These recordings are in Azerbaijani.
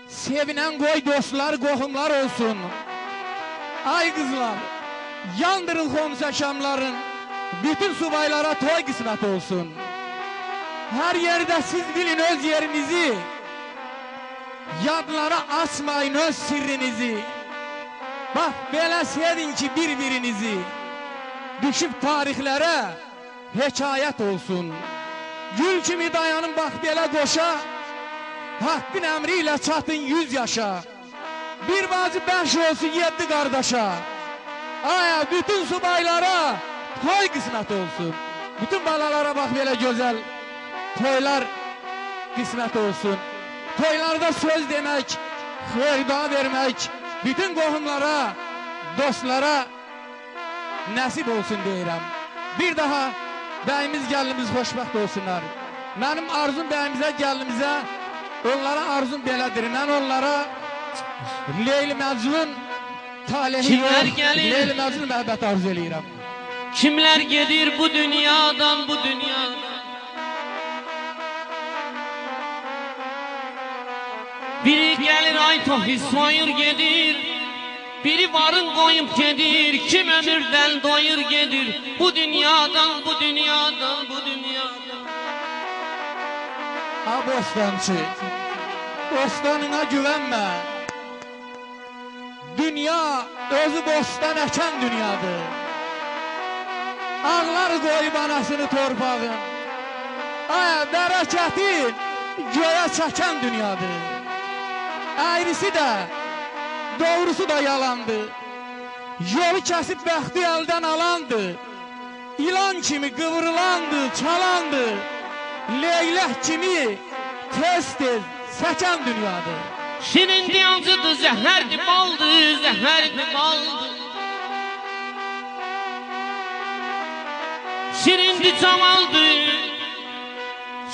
Sevinen koy dostlar, qohumlar olsun. Ay kızlar, yandırın Xomsa şamların, bütün subaylara toy kısmet olsun. Her yerde siz bilin öz yerinizi, yadlara asmayın öz sirrinizi. Bak belə sevin ki birbirinizi, düşüp tarihlere hekayet olsun. Gül kimi dayanın bak belə qoşa, Hakkın emriyle çatın 100 yaşa. Bir bacı 5 olsun 7 kardeşa. Aya bütün subaylara toy kısmet olsun. Bütün balalara bak böyle güzel toylar kısmet olsun. Toylarda söz demek, xeyir vermek, bütün qohumlara, dostlara nasip olsun deyirəm. Bir daha bəyimiz gəlinimiz xoşbəxt olsunlar. Mənim arzum bəyimizə gəlinimizə, onlara arzum belədir. Mən onlara Leyli Məcnun talehi yox, Leyli Məcnun məhəbbət arzu eləyirəm. Kimler gelir bu dünyadan, bu dünyadan? Biri gelir ay tohi soyur gedir, biri varın koyup gedir, kim ömürden doyur gedir. Bu dünyadan, bu dünyadan, bu dünyadan. Ha bostancı, bostanına güvenme. Dünya özü bostan eken dünyadır. Ağlar koyup anasını torpağın, bereketin göğe çeken dünyadır. Eğrisi de, doğrusu da yalandı. Yolu kesip bəxti elden alandı. İlan kimi kıvrılandı, çalandı. Leylek kimi tez tez seçen dünyadır. Şirindi yancıdı, zəhərdi baldı, zəhərdi baldı. Şirindi camaldı,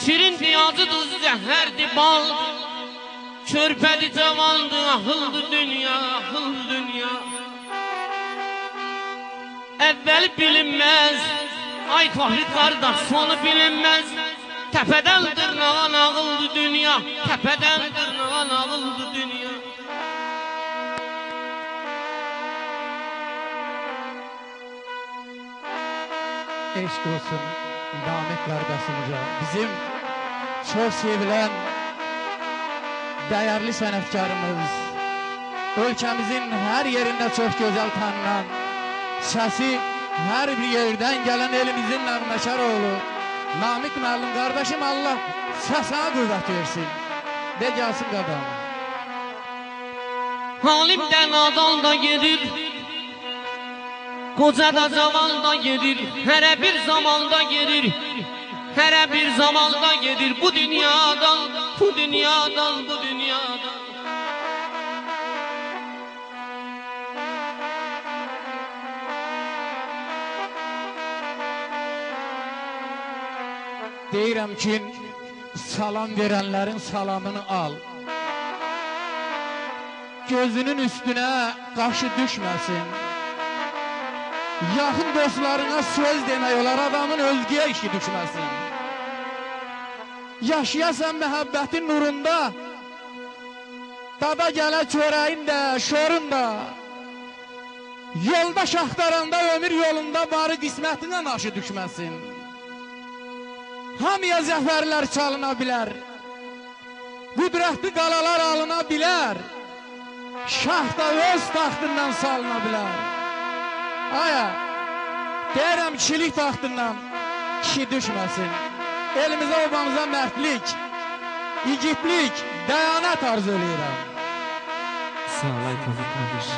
şirindi yancıdı, zəhərdi baldı. Körpədi camaldı, ahıldı dünya, ahıldı dünya. Əvvəl bilinməz, ay Fahri qardaş sonu bilinməz. Təpədən dırnağa nağıldı dünya, təpədən dırnağa nağıldı dünya. Eşk olsun Namik kardeşimize, bizim çok sevilen değerli sanatkarımız, ülkemizin her yerinde çok güzel tanınan, sesi her bir yerden gelen elimizin nəğməkar oğlu Namik müəllim kardeşim, Allah sesine kuvvet versin. De gelsin qadam. Halimdən adal da gedir, koca da cavan da gedir, hərə bir zamanda gedir, hərə bir zamanda gedir. Bu dünyadan, bu dünyadan, bu dünyadan. Deyirəm ki, salam verenlerin salamını al. Gözünün üstüne qaşı düşməsin. Yaxın dostlarına söz demək olar, adamın özgəyə işi düşməsin. Yaşayasan məhəbbətin nurunda, dada gələ çörəyin də, şorun da. Yoldaş axtaranda ömür yolunda barı qismətinə naşı düşməsin. Hamıya zəfərlər çalına bilər, qüdrətli qalalar alına bilər, şah da öz taxtından salına bilər. Aya, deyirəm kişilik taxtından kişi düşməsin. Elimizə obamıza mərdlik, igidlik, dəyanət arzu eləyirəm. Sağ ol ay Fahri qardaş.